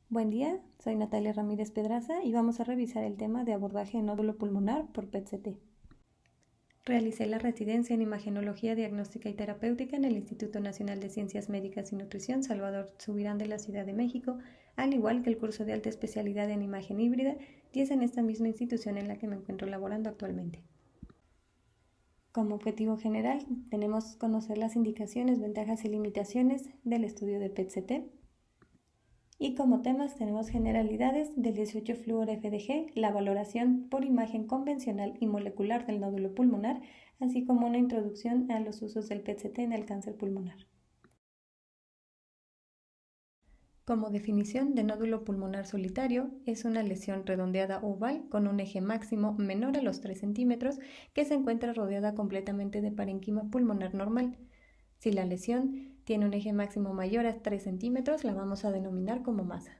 Buen día, soy Natalia Ramírez Pedraza y vamos a revisar el tema de abordaje en nódulo pulmonar por PET-CT. Realicé la residencia en Imagenología Diagnóstica y Terapéutica en el Instituto Nacional de Ciencias Médicas y Nutrición Salvador Subirán de la Ciudad de México, al igual que el curso de alta especialidad en imagen híbrida, y es en esta misma institución en la que me encuentro laborando actualmente. Como objetivo general, tenemos que conocer las indicaciones, ventajas y limitaciones del estudio de PET-CT. Y como temas tenemos generalidades del 18-fluor-FDG, la valoración por imagen convencional y molecular del nódulo pulmonar, así como una introducción a los usos del PET-CT en el cáncer pulmonar. Como definición de nódulo pulmonar solitario, es una lesión redondeada oval con un eje máximo menor a los 3 centímetros que se encuentra rodeada completamente de parénquima pulmonar normal. Si la lesión tiene un eje máximo mayor a 3 centímetros, la vamos a denominar como masa.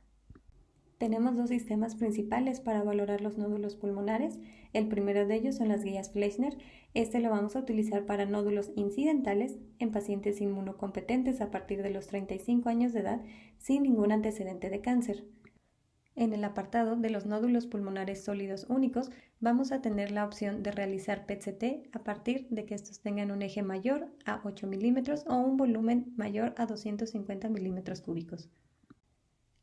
Tenemos dos sistemas principales para valorar los nódulos pulmonares. El primero de ellos son las guías Fleischner. Este lo vamos a utilizar para nódulos incidentales en pacientes inmunocompetentes a partir de los 35 años de edad sin ningún antecedente de cáncer. En el apartado de los nódulos pulmonares sólidos únicos, vamos a tener la opción de realizar PET-CT a partir de que estos tengan un eje mayor a 8 milímetros o un volumen mayor a 250 milímetros cúbicos.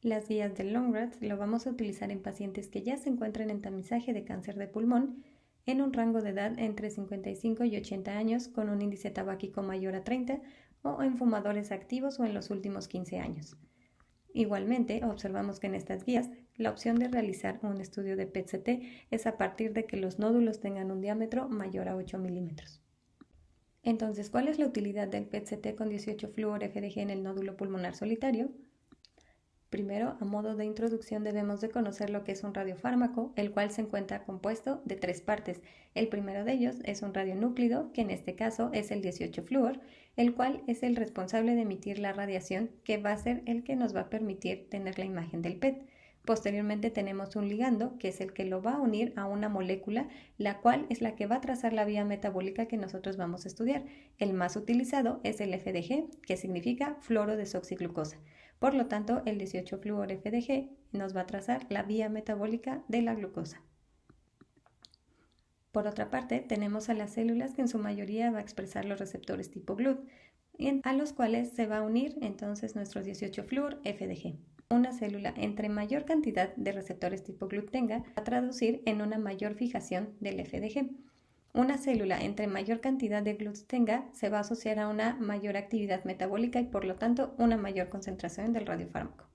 Las guías del LongRAD lo vamos a utilizar en pacientes que ya se encuentran en tamizaje de cáncer de pulmón en un rango de edad entre 55 y 80 años con un índice tabáquico mayor a 30 o en fumadores activos o en los últimos 15 años. Igualmente, observamos que en estas guías la opción de realizar un estudio de PET-CT es a partir de que los nódulos tengan un diámetro mayor a 8 milímetros. Entonces, ¿cuál es la utilidad del PET-CT con 18-fluor-FDG en el nódulo pulmonar solitario? Primero, a modo de introducción debemos de conocer lo que es un radiofármaco, el cual se encuentra compuesto de 3 partes. El primero de ellos es un radionúclido, que en este caso es el 18-fluor, el cual es el responsable de emitir la radiación, que va a ser el que nos va a permitir tener la imagen del PET. Posteriormente tenemos un ligando, que es el que lo va a unir a una molécula, la cual es la que va a trazar la vía metabólica que nosotros vamos a estudiar. El más utilizado es el FDG, que significa fluorodesoxiglucosa. Por lo tanto, el 18-fluor-FDG nos va a trazar la vía metabólica de la glucosa. Por otra parte, tenemos a las células que en su mayoría va a expresar los receptores tipo GLUT, a los cuales se va a unir entonces nuestro 18-fluor-FDG. Una célula entre mayor cantidad de receptores tipo GLUT tenga, va a traducir en una mayor fijación del FDG. Una célula entre mayor cantidad de GLUTs tenga se va a asociar a una mayor actividad metabólica y por lo tanto una mayor concentración del radiofármaco.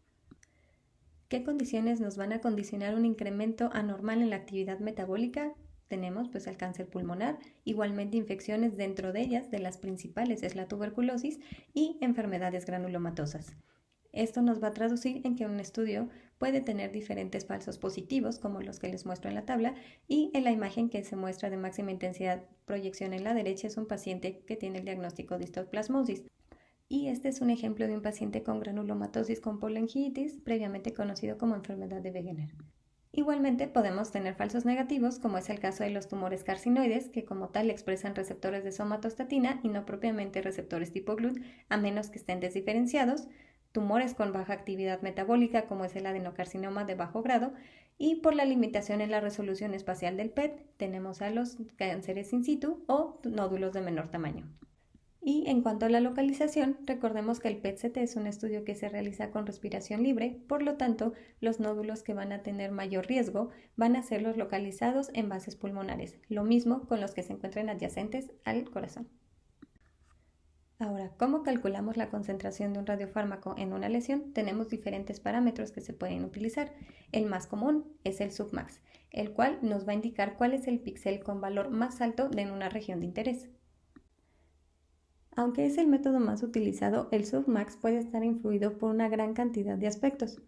¿Qué condiciones nos van a condicionar un incremento anormal en la actividad metabólica? Tenemos pues el cáncer pulmonar, igualmente infecciones dentro de ellas, de las principales es la tuberculosis y enfermedades granulomatosas. Esto nos va a traducir en que un estudio puede tener diferentes falsos positivos, como los que les muestro en la tabla, y en la imagen que se muestra de máxima intensidad proyección en la derecha es un paciente que tiene el diagnóstico de histoplasmosis. Y este es un ejemplo de un paciente con granulomatosis con polengitis, previamente conocido como enfermedad de Wegener. Igualmente podemos tener falsos negativos, como es el caso de los tumores carcinoides, que como tal expresan receptores de somatostatina y no propiamente receptores tipo GLUT, a menos que estén desdiferenciados, tumores con baja actividad metabólica, como es el adenocarcinoma de bajo grado, y por la limitación en la resolución espacial del PET, tenemos a los cánceres in situ o nódulos de menor tamaño. Y en cuanto a la localización, recordemos que el PET-CT es un estudio que se realiza con respiración libre, por lo tanto, los nódulos que van a tener mayor riesgo van a ser los localizados en bases pulmonares, lo mismo con los que se encuentren adyacentes al corazón. Ahora, ¿cómo calculamos la concentración de un radiofármaco en una lesión? Tenemos diferentes parámetros que se pueden utilizar. El más común es el submax, el cual nos va a indicar cuál es el píxel con valor más alto en una región de interés. Aunque es el método más utilizado, el submax puede estar influido por una gran cantidad de aspectos.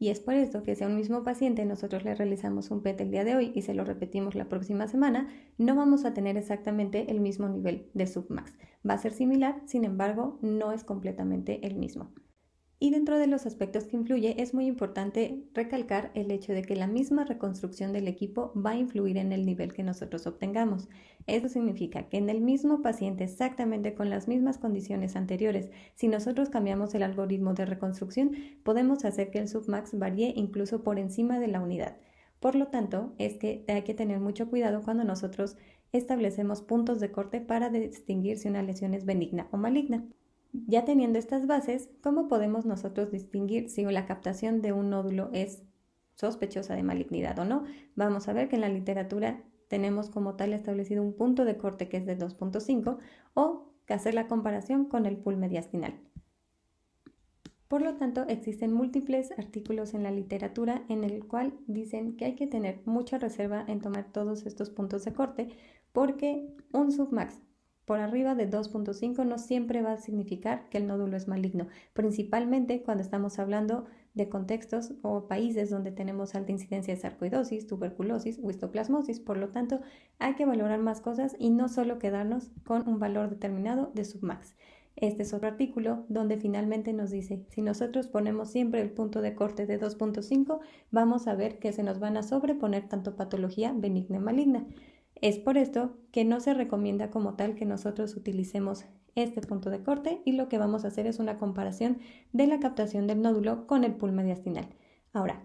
Y es por esto que si a un mismo paciente nosotros le realizamos un PET el día de hoy y se lo repetimos la próxima semana, no vamos a tener exactamente el mismo nivel de submax. Va a ser similar, sin embargo, no es completamente el mismo. Y dentro de los aspectos que influye, es muy importante recalcar el hecho de que la misma reconstrucción del equipo va a influir en el nivel que nosotros obtengamos. Eso significa que en el mismo paciente, exactamente con las mismas condiciones anteriores, si nosotros cambiamos el algoritmo de reconstrucción, podemos hacer que el submax varíe incluso por encima de la unidad. Por lo tanto, es que hay que tener mucho cuidado cuando nosotros establecemos puntos de corte para distinguir si una lesión es benigna o maligna. Ya teniendo estas bases, ¿cómo podemos nosotros distinguir si la captación de un nódulo es sospechosa de malignidad o no? Vamos a ver que en la literatura tenemos como tal establecido un punto de corte que es de 2.5 o hacer la comparación con el pool mediastinal. Por lo tanto, existen múltiples artículos en la literatura en el cual dicen que hay que tener mucha reserva en tomar todos estos puntos de corte porque un submax por arriba de 2.5 no siempre va a significar que el nódulo es maligno, principalmente cuando estamos hablando de contextos o países donde tenemos alta incidencia de sarcoidosis, tuberculosis o histoplasmosis. Por lo tanto, hay que valorar más cosas y no solo quedarnos con un valor determinado de submax. Este es otro artículo donde finalmente nos dice, si nosotros ponemos siempre el punto de corte de 2.5, vamos a ver que se nos van a sobreponer tanto patología benigna y maligna. Es por esto que no se recomienda como tal que nosotros utilicemos este punto de corte y lo que vamos a hacer es una comparación de la captación del nódulo con el pool mediastinal. Ahora,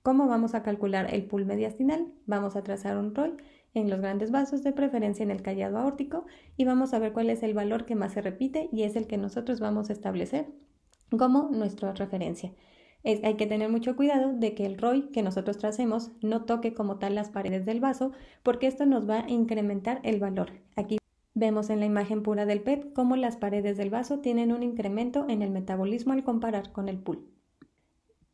¿cómo vamos a calcular el pool mediastinal? Vamos a trazar un ROI en los grandes vasos, de preferencia en el callado aórtico, y vamos a ver cuál es el valor que más se repite y es el que nosotros vamos a establecer como nuestra referencia. Hay que tener mucho cuidado de que el ROI que nosotros tracemos no toque como tal las paredes del vaso, porque esto nos va a incrementar el valor. Aquí vemos en la imagen pura del PET cómo las paredes del vaso tienen un incremento en el metabolismo al comparar con el pool.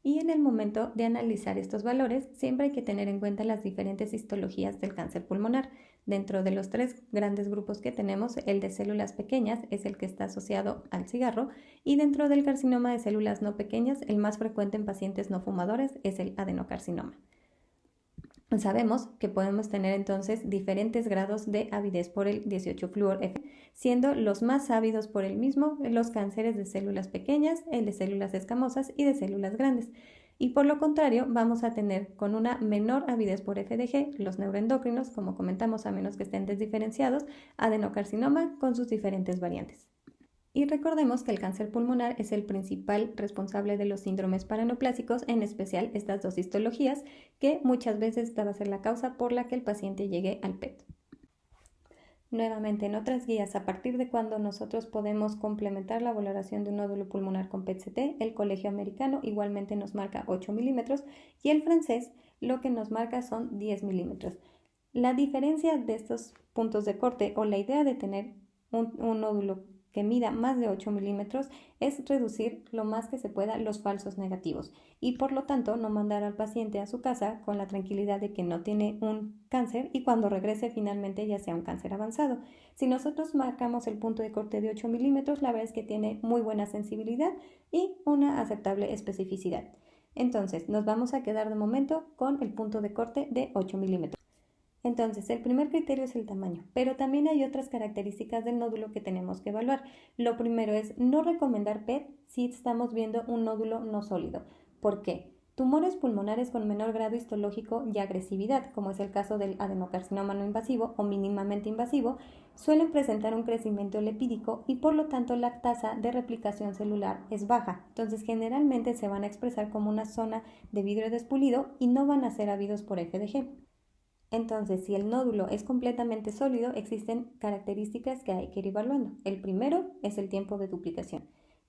Y en el momento de analizar estos valores, siempre hay que tener en cuenta las diferentes histologías del cáncer pulmonar. Dentro de los tres grandes grupos que tenemos, el de células pequeñas es el que está asociado al cigarro, y dentro del carcinoma de células no pequeñas, el más frecuente en pacientes no fumadores es el adenocarcinoma. Sabemos que podemos tener entonces diferentes grados de avidez por el 18-fluor-F, siendo los más ávidos por el mismo los cánceres de células pequeñas, el de células escamosas y de células grandes. Y por lo contrario, vamos a tener con una menor avidez por FDG los neuroendocrinos, como comentamos, a menos que estén desdiferenciados, adenocarcinoma con sus diferentes variantes. Y recordemos que el cáncer pulmonar es el principal responsable de los síndromes paraneoplásicos, en especial estas dos histologías, que muchas veces esta va a ser la causa por la que el paciente llegue al PET. Nuevamente, en otras guías, a partir de cuando nosotros podemos complementar la valoración de un nódulo pulmonar con PET-CT, el Colegio Americano igualmente nos marca 8 milímetros y el francés lo que nos marca son 10 milímetros. La diferencia de estos puntos de corte o la idea de tener un nódulo que mida más de 8 milímetros es reducir lo más que se pueda los falsos negativos y por lo tanto no mandar al paciente a su casa con la tranquilidad de que no tiene un cáncer y cuando regrese finalmente ya sea un cáncer avanzado. Si nosotros marcamos el punto de corte de 8 milímetros, la verdad es que tiene muy buena sensibilidad y una aceptable especificidad. Entonces nos vamos a quedar de momento con el punto de corte de 8 milímetros. Entonces, el primer criterio es el tamaño, pero también hay otras características del nódulo que tenemos que evaluar. Lo primero es no recomendar PET si estamos viendo un nódulo no sólido. ¿Por qué? Tumores pulmonares con menor grado histológico y agresividad, como es el caso del adenocarcinoma no invasivo o mínimamente invasivo, suelen presentar un crecimiento lipídico y por lo tanto la tasa de replicación celular es baja. Entonces, generalmente se van a expresar como una zona de vidrio despulido y no van a ser habidos por FDG. Entonces, si el nódulo es completamente sólido, existen características que hay que ir evaluando. El primero es el tiempo de duplicación.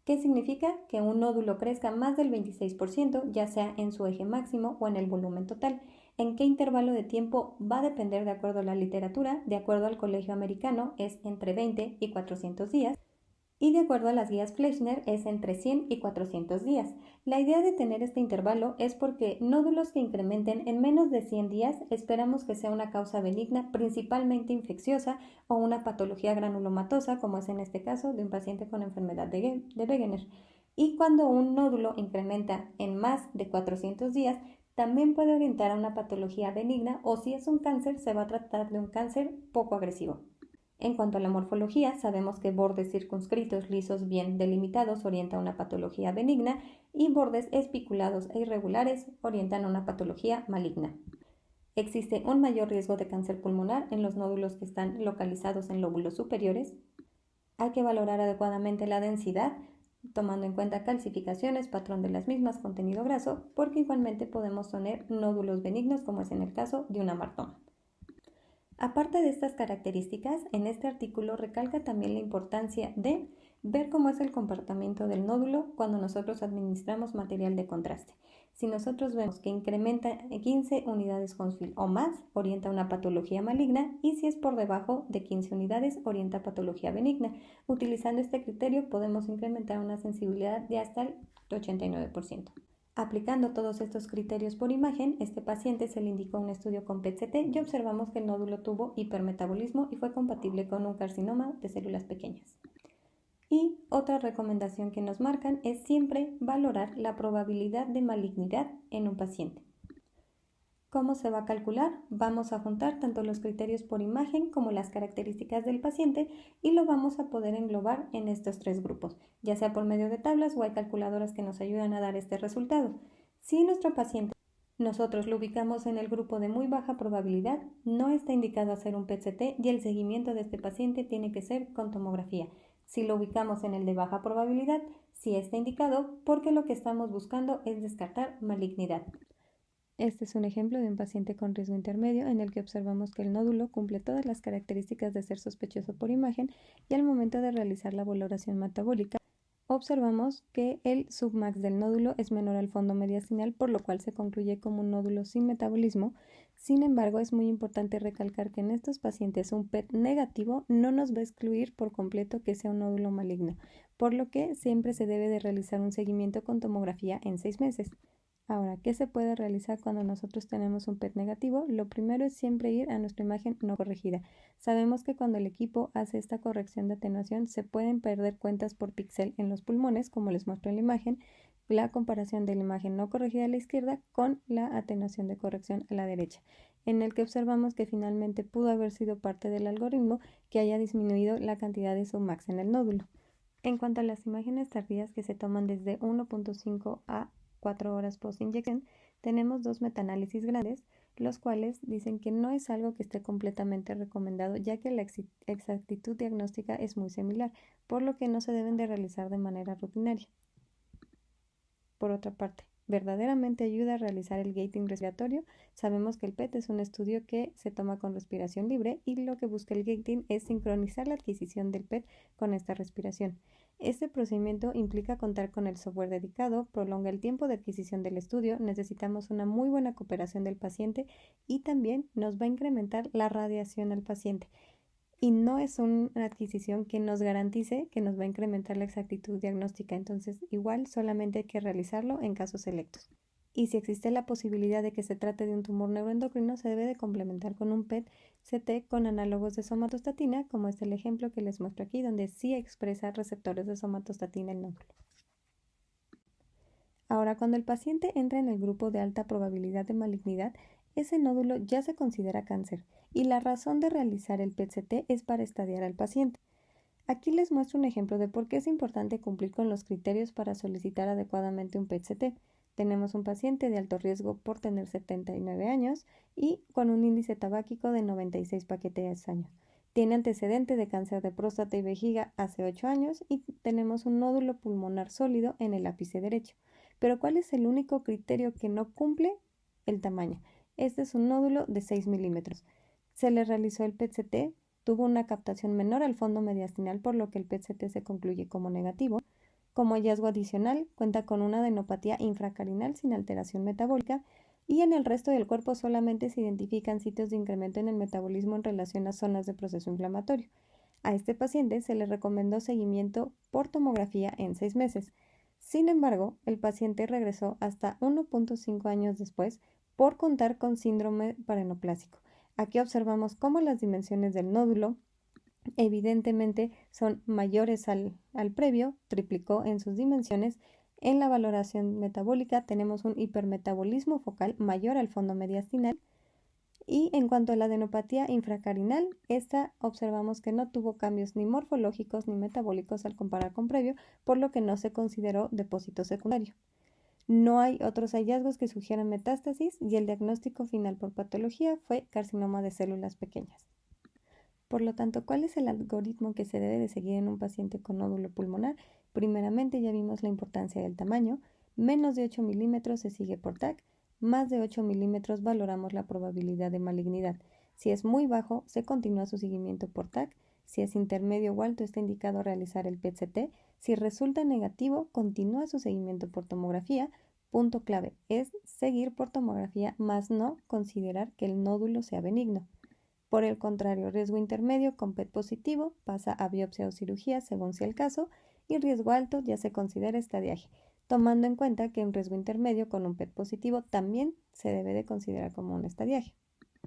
¿Qué significa? Que un nódulo crezca más del 26%, ya sea en su eje máximo o en el volumen total. ¿En qué intervalo de tiempo? Va a depender de acuerdo a la literatura, de acuerdo al Colegio Americano, es entre 20 y 400 días. Y de acuerdo a las guías Fleischner es entre 100 y 400 días. La idea de tener este intervalo es porque nódulos que incrementen en menos de 100 días esperamos que sea una causa benigna, principalmente infecciosa o una patología granulomatosa, como es en este caso de un paciente con enfermedad de Wegener. Y cuando un nódulo incrementa en más de 400 días, también puede orientar a una patología benigna o si es un cáncer, se va a tratar de un cáncer poco agresivo. En cuanto a la morfología, sabemos que bordes circunscritos, lisos, bien delimitados orientan a una patología benigna y bordes espiculados e irregulares orientan a una patología maligna. Existe un mayor riesgo de cáncer pulmonar en los nódulos que están localizados en lóbulos superiores. Hay que valorar adecuadamente la densidad, tomando en cuenta calcificaciones, patrón de las mismas, contenido graso, porque igualmente podemos tener nódulos benignos, como es en el caso de un amartoma. Aparte de estas características, en este artículo recalca también la importancia de ver cómo es el comportamiento del nódulo cuando nosotros administramos material de contraste. Si nosotros vemos que incrementa 15 unidades Hounsfield o más, orienta a una patología maligna, y si es por debajo de 15 unidades, orienta a patología benigna. Utilizando este criterio podemos incrementar una sensibilidad de hasta el 89%. Aplicando todos estos criterios por imagen, este paciente se le indicó un estudio con PET-CT y observamos que el nódulo tuvo hipermetabolismo y fue compatible con un carcinoma de células pequeñas. Y otra recomendación que nos marcan es siempre valorar la probabilidad de malignidad en un paciente. ¿Cómo se va a calcular? Vamos a juntar tanto los criterios por imagen como las características del paciente y lo vamos a poder englobar en estos tres grupos, ya sea por medio de tablas o hay calculadoras que nos ayudan a dar este resultado. Si nuestro paciente nosotros lo ubicamos en el grupo de muy baja probabilidad, no está indicado hacer un PET-CT y el seguimiento de este paciente tiene que ser con tomografía. Si lo ubicamos en el de baja probabilidad, sí está indicado porque lo que estamos buscando es descartar malignidad. Este es un ejemplo de un paciente con riesgo intermedio en el que observamos que el nódulo cumple todas las características de ser sospechoso por imagen y al momento de realizar la valoración metabólica observamos que el submax del nódulo es menor al fondo mediastinal, por lo cual se concluye como un nódulo sin metabolismo. Sin embargo, es muy importante recalcar que en estos pacientes un PET negativo no nos va a excluir por completo que sea un nódulo maligno, por lo que siempre se debe de realizar un seguimiento con tomografía en 6 meses. Ahora, ¿qué se puede realizar cuando nosotros tenemos un PET negativo? Lo primero es siempre ir a nuestra imagen no corregida. Sabemos que cuando el equipo hace esta corrección de atenuación se pueden perder cuentas por píxel en los pulmones, como les muestro en la imagen, la comparación de la imagen no corregida a la izquierda con la atenuación de corrección a la derecha, en el que observamos que finalmente pudo haber sido parte del algoritmo que haya disminuido la cantidad de submax en el nódulo. En cuanto a las imágenes tardías que se toman desde 1.5 a 4 horas post inyección, tenemos dos metaanálisis grandes, los cuales dicen que no es algo que esté completamente recomendado, ya que la exactitud diagnóstica es muy similar, por lo que no se deben de realizar de manera rutinaria. Por otra parte, ¿verdaderamente ayuda a realizar el gating respiratorio? Sabemos que el PET es un estudio que se toma con respiración libre y lo que busca el gating es sincronizar la adquisición del PET con esta respiración. Este procedimiento implica contar con el software dedicado, prolonga el tiempo de adquisición del estudio, necesitamos una muy buena cooperación del paciente y también nos va a incrementar la radiación al paciente. Y no es una adquisición que nos garantice que nos va a incrementar la exactitud diagnóstica, entonces igual solamente hay que realizarlo en casos selectos. Y si existe la posibilidad de que se trate de un tumor neuroendocrino, se debe de complementar con un PET-CT con análogos de somatostatina, como es el ejemplo que les muestro aquí, donde sí expresa receptores de somatostatina el nódulo. Ahora, cuando el paciente entra en el grupo de alta probabilidad de malignidad, ese nódulo ya se considera cáncer y la razón de realizar el PET-CT es para estadiar al paciente. Aquí les muestro un ejemplo de por qué es importante cumplir con los criterios para solicitar adecuadamente un PET-CT. Tenemos un paciente de alto riesgo por tener 79 años y con un índice tabáquico de 96 paquetes al año. Tiene antecedente de cáncer de próstata y vejiga hace 8 años y tenemos un nódulo pulmonar sólido en el ápice derecho. Pero ¿cuál es el único criterio que no cumple? El tamaño. Este es un nódulo de 6 milímetros. Se le realizó el PET-CT, tuvo una captación menor al fondo mediastinal, por lo que el PET-CT se concluye como negativo. Como hallazgo adicional, cuenta con una adenopatía infracarinal sin alteración metabólica y en el resto del cuerpo solamente se identifican sitios de incremento en el metabolismo en relación a zonas de proceso inflamatorio. A este paciente se le recomendó seguimiento por tomografía en 6 meses. Sin embargo, el paciente regresó hasta 1.5 años después por contar con síndrome parenoplásico. Aquí observamos cómo las dimensiones del nódulo evidentemente son mayores al previo, triplicó en sus dimensiones. En la valoración metabólica tenemos un hipermetabolismo focal mayor al fondo mediastinal Y en cuanto a la adenopatía infracarinal, esta observamos que no tuvo cambios ni morfológicos ni metabólicos al comparar con previo, por lo que no se consideró depósito secundario. No hay otros hallazgos que sugieran metástasis y el diagnóstico final por patología fue carcinoma de células pequeñas. Por lo tanto, ¿cuál es el algoritmo que se debe de seguir en un paciente con nódulo pulmonar? Primeramente ya vimos la importancia del tamaño. Menos de 8 milímetros se sigue por TAC. Más de 8 milímetros valoramos la probabilidad de malignidad. Si es muy bajo, se continúa su seguimiento por TAC. Si es intermedio o alto, está indicado realizar el PET-CT. Si resulta negativo, continúa su seguimiento por tomografía. Punto clave es seguir por tomografía, más no considerar que el nódulo sea benigno. Por el contrario, riesgo intermedio con PET positivo pasa a biopsia o cirugía según sea el caso, y riesgo alto ya se considera estadiaje, tomando en cuenta que un riesgo intermedio con un PET positivo también se debe de considerar como un estadiaje.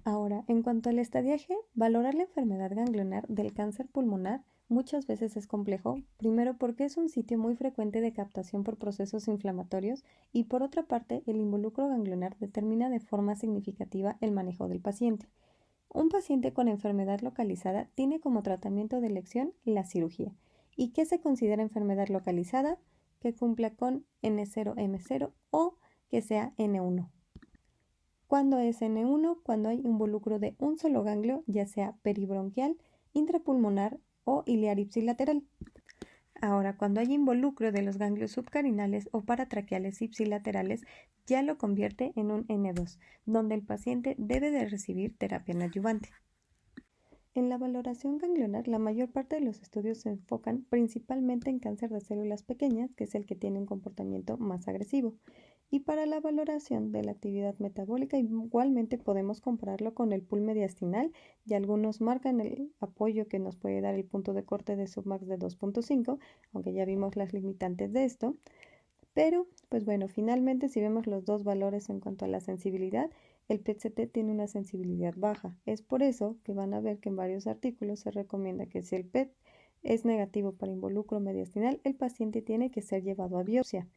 Ahora, en cuanto al estadiaje, valorar la enfermedad ganglionar del cáncer pulmonar muchas veces es complejo, primero porque es un sitio muy frecuente de captación por procesos inflamatorios y por otra parte el involucro ganglionar determina de forma significativa el manejo del paciente. Un paciente con enfermedad localizada tiene como tratamiento de elección la cirugía. ¿Y qué se considera enfermedad localizada? Que cumpla con N0M0 o que sea N1. ¿Cuándo es N1? Cuando hay involucro de un solo ganglio, ya sea peribronquial, intrapulmonar o iliar ipsilateral. Ahora, cuando hay involucro de los ganglios subcarinales o paratraqueales ipsilaterales, ya lo convierte en un N2, donde el paciente debe de recibir terapia neoadyuvante. En la valoración ganglionar, la mayor parte de los estudios se enfocan principalmente en cáncer de células pequeñas, que es el que tiene un comportamiento más agresivo. Y para la valoración de la actividad metabólica, igualmente podemos compararlo con el pool mediastinal, y algunos marcan el apoyo que nos puede dar el punto de corte de submax de 2.5, aunque ya vimos las limitantes de esto. Pero, pues bueno, finalmente si vemos los dos valores en cuanto a la sensibilidad, el PET-CT tiene una sensibilidad baja. Es por eso que van a ver que en varios artículos se recomienda que si el PET es negativo para involucro mediastinal, el paciente tiene que ser llevado a biopsia.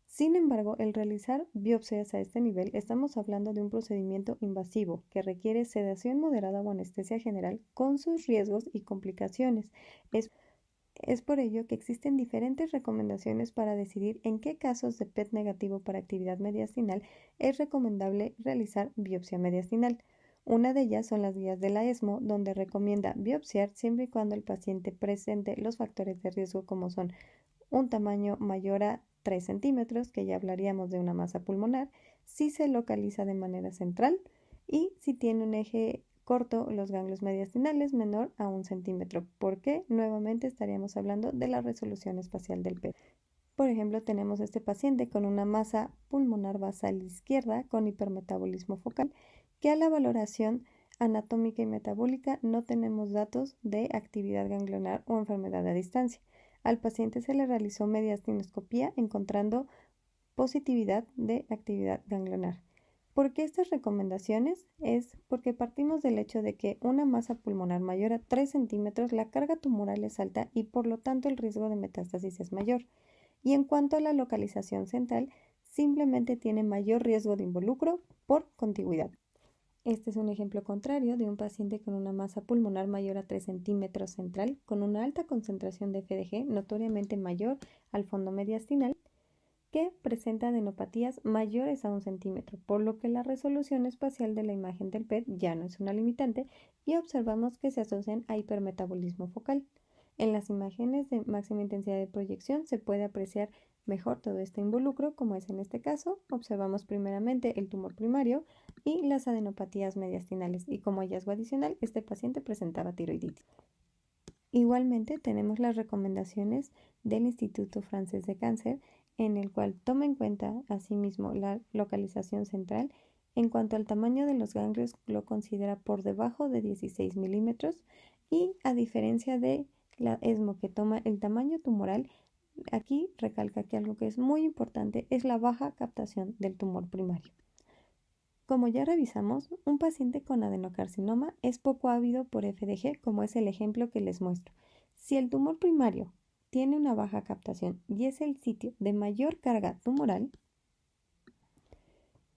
Sin embargo, el realizar biopsias a este nivel, estamos hablando de un procedimiento invasivo que requiere sedación moderada o anestesia general con sus riesgos y complicaciones. Es por ello que existen diferentes recomendaciones para decidir en qué casos de PET negativo para actividad mediastinal es recomendable realizar biopsia mediastinal. Una de ellas son las guías de la ESMO, donde recomienda biopsiar siempre y cuando el paciente presente los factores de riesgo como son un tamaño mayor a 3 centímetros, que ya hablaríamos de una masa pulmonar, si se localiza de manera central y si tiene un eje corto los ganglios mediastinales menor a 1 centímetro, porque nuevamente estaríamos hablando de la resolución espacial del PET. Por ejemplo, tenemos este paciente con una masa pulmonar basal izquierda con hipermetabolismo focal, que a la valoración anatómica y metabólica no tenemos datos de actividad ganglionar o enfermedad a distancia. Al paciente se le realizó mediastinoscopía encontrando positividad de actividad ganglionar. ¿Por qué estas recomendaciones? Es porque partimos del hecho de que una masa pulmonar mayor a 3 centímetros, la carga tumoral es alta y por lo tanto el riesgo de metástasis es mayor. Y en cuanto a la localización central, simplemente tiene mayor riesgo de involucro por contigüidad. Este es un ejemplo contrario de un paciente con una masa pulmonar mayor a 3 centímetros central, con una alta concentración de FDG notoriamente mayor al fondo mediastinal, que presenta adenopatías mayores a 1 centímetro, por lo que la resolución espacial de la imagen del PET ya no es una limitante y observamos que se asocian a hipermetabolismo focal. En las imágenes de máxima intensidad de proyección se puede apreciar mejor todo este involucro, como es en este caso. Observamos primeramente el tumor primario y las adenopatías mediastinales, y como hallazgo adicional, este paciente presentaba tiroiditis. Igualmente tenemos las recomendaciones del Instituto Francés de Cáncer, en el cual toma en cuenta asimismo la localización central. En cuanto al tamaño de los ganglios, lo considera por debajo de 16 milímetros, y a diferencia de la ESMO, que toma el tamaño tumoral, aquí recalca que algo que es muy importante es la baja captación del tumor primario. Como ya revisamos, un paciente con adenocarcinoma es poco ávido por FDG, como es el ejemplo que les muestro. Si el tumor primario tiene una baja captación y es el sitio de mayor carga tumoral,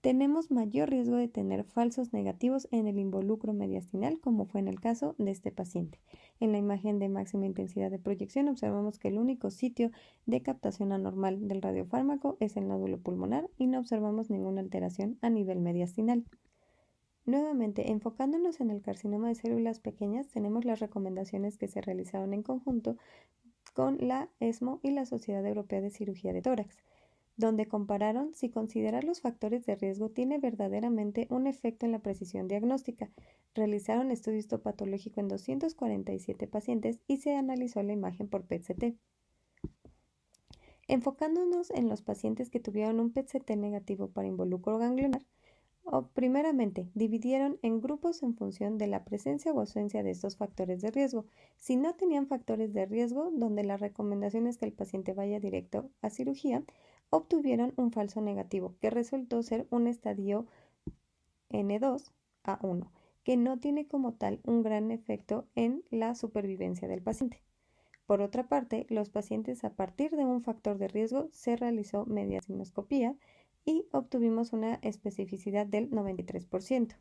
tenemos mayor riesgo de tener falsos negativos en el involucro mediastinal, como fue en el caso de este paciente. En la imagen de máxima intensidad de proyección observamos que el único sitio de captación anormal del radiofármaco es el nódulo pulmonar y no observamos ninguna alteración a nivel mediastinal. Nuevamente, enfocándonos en el carcinoma de células pequeñas, tenemos las recomendaciones que se realizaron en conjunto con la ESMO y la Sociedad Europea de Cirugía de Tórax, donde compararon si considerar los factores de riesgo tiene verdaderamente un efecto en la precisión diagnóstica. Realizaron estudio histopatológico en 247 pacientes y se analizó la imagen por PET-CT. Enfocándonos en los pacientes que tuvieron un PET-CT negativo para involucro ganglionar, primeramente, dividieron en grupos en función de la presencia o ausencia de estos factores de riesgo. Si no tenían factores de riesgo, donde la recomendación es que el paciente vaya directo a cirugía, obtuvieron un falso negativo, que resultó ser un estadio N2A1, que no tiene como tal un gran efecto en la supervivencia del paciente. Por otra parte, los pacientes a partir de un factor de riesgo se realizó mediastinoscopía y obtuvimos una especificidad del 93%.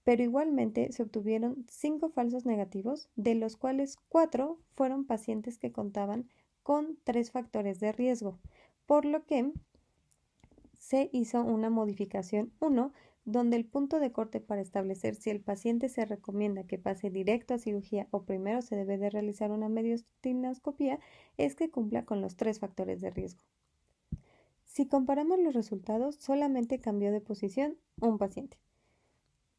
Pero igualmente se obtuvieron 5 falsos negativos, de los cuales 4 fueron pacientes que contaban con 3 factores de riesgo, por lo que se hizo una modificación 1, donde el punto de corte para establecer si el paciente se recomienda que pase directo a cirugía o primero se debe de realizar una mediastinoscopía es que cumpla con los 3 factores de riesgo. Si comparamos los resultados, solamente cambió de posición un paciente.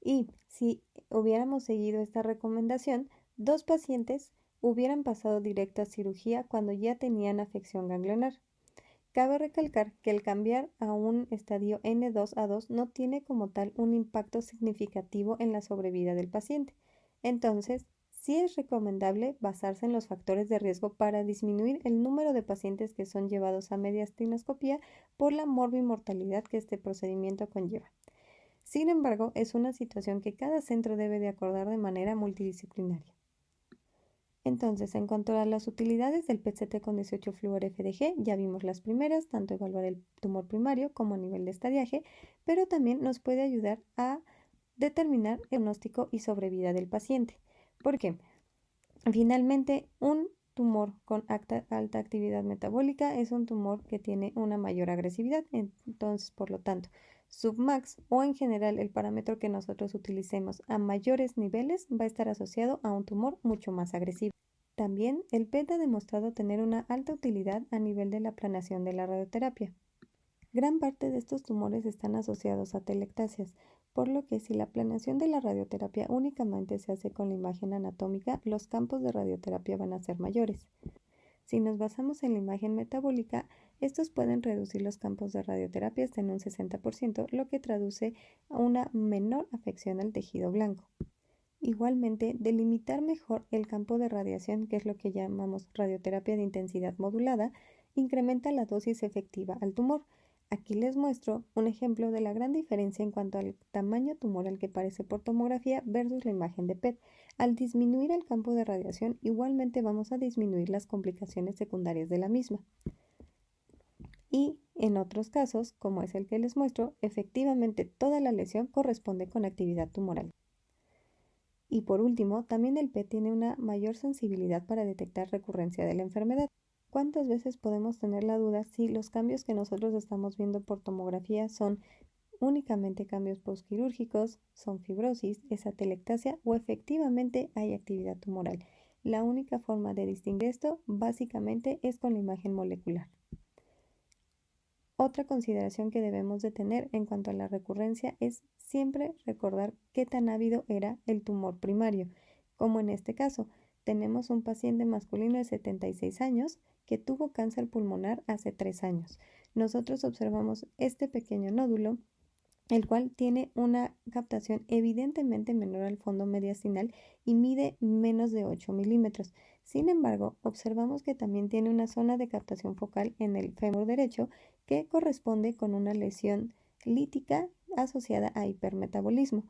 Y si hubiéramos seguido esta recomendación, 2 pacientes hubieran pasado directo a cirugía cuando ya tenían afección ganglionar. Cabe recalcar que el cambiar a un estadio N2A2 no tiene como tal un impacto significativo en la sobrevida del paciente. Entonces, sí es recomendable basarse en los factores de riesgo para disminuir el número de pacientes que son llevados a mediastinoscopía por la morbimortalidad que este procedimiento conlleva. Sin embargo, es una situación que cada centro debe de acordar de manera multidisciplinaria. Entonces, en cuanto a las utilidades del PET-CT con 18-fluor-FDG, ya vimos las primeras, tanto evaluar el tumor primario como a nivel de estadiaje, pero también nos puede ayudar a determinar el diagnóstico y sobrevida del paciente. Porque finalmente un tumor con alta actividad metabólica es un tumor que tiene una mayor agresividad. Entonces, por lo tanto, submax o en general el parámetro que nosotros utilicemos a mayores niveles va a estar asociado a un tumor mucho más agresivo. También el PET ha demostrado tener una alta utilidad a nivel de la planeación de la radioterapia. Gran parte de estos tumores están asociados a telectasias, por lo que si la planeación de la radioterapia únicamente se hace con la imagen anatómica, los campos de radioterapia van a ser mayores. Si nos basamos en la imagen metabólica, estos pueden reducir los campos de radioterapia hasta en un 60%, lo que traduce a una menor afección al tejido blanco. Igualmente, delimitar mejor el campo de radiación, que es lo que llamamos radioterapia de intensidad modulada, incrementa la dosis efectiva al tumor. Aquí les muestro un ejemplo de la gran diferencia en cuanto al tamaño tumoral que parece por tomografía versus la imagen de PET. Al disminuir el campo de radiación, igualmente vamos a disminuir las complicaciones secundarias de la misma. Y en otros casos, como es el que les muestro, efectivamente toda la lesión corresponde con actividad tumoral. Y por último, también el PET tiene una mayor sensibilidad para detectar recurrencia de la enfermedad. ¿Cuántas veces podemos tener la duda si los cambios que nosotros estamos viendo por tomografía son únicamente cambios postquirúrgicos, son fibrosis, es atelectasia o efectivamente hay actividad tumoral? La única forma de distinguir esto básicamente es con la imagen molecular. Otra consideración que debemos de tener en cuanto a la recurrencia es siempre recordar qué tan ávido era el tumor primario, como en este caso. Tenemos un paciente masculino de 76 años que tuvo cáncer pulmonar hace 3 años. Nosotros observamos este pequeño nódulo, el cual tiene una captación evidentemente menor al fondo mediastinal y mide menos de 8 milímetros. Sin embargo, observamos que también tiene una zona de captación focal en el fémur derecho que corresponde con una lesión lítica asociada a hipermetabolismo.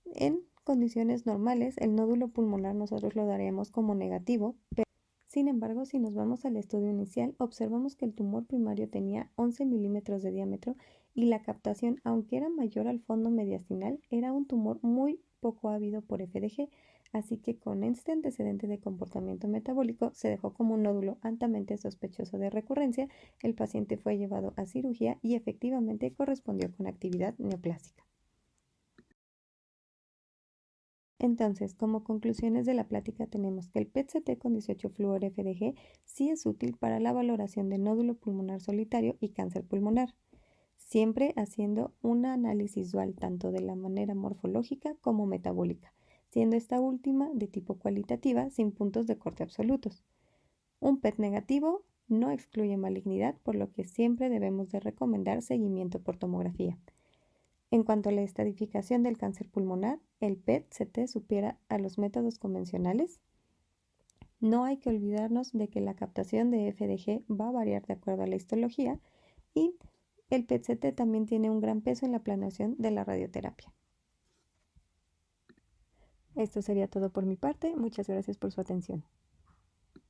En condiciones normales, el nódulo pulmonar nosotros lo daríamos como negativo, pero Sin embargo, si nos vamos al estudio inicial, observamos que el tumor primario tenía 11 milímetros de diámetro y la captación, aunque era mayor al fondo mediastinal, era un tumor muy poco ávido por FDG, así que con este antecedente de comportamiento metabólico se dejó como un nódulo altamente sospechoso de recurrencia, el paciente fue llevado a cirugía y efectivamente correspondió con actividad neoplásica. Entonces, como conclusiones de la plática tenemos que el PET-CT con 18-fluor-FDG sí es útil para la valoración de nódulo pulmonar solitario y cáncer pulmonar, siempre haciendo un análisis dual tanto de la manera morfológica como metabólica, siendo esta última de tipo cualitativa sin puntos de corte absolutos. Un PET negativo no excluye malignidad, por lo que siempre debemos de recomendar seguimiento por tomografía. En cuanto a la estadificación del cáncer pulmonar, el PET-CT supera a los métodos convencionales. No hay que olvidarnos de que la captación de FDG va a variar de acuerdo a la histología y el PET-CT también tiene un gran peso en la planeación de la radioterapia. Esto sería todo por mi parte. Muchas gracias por su atención.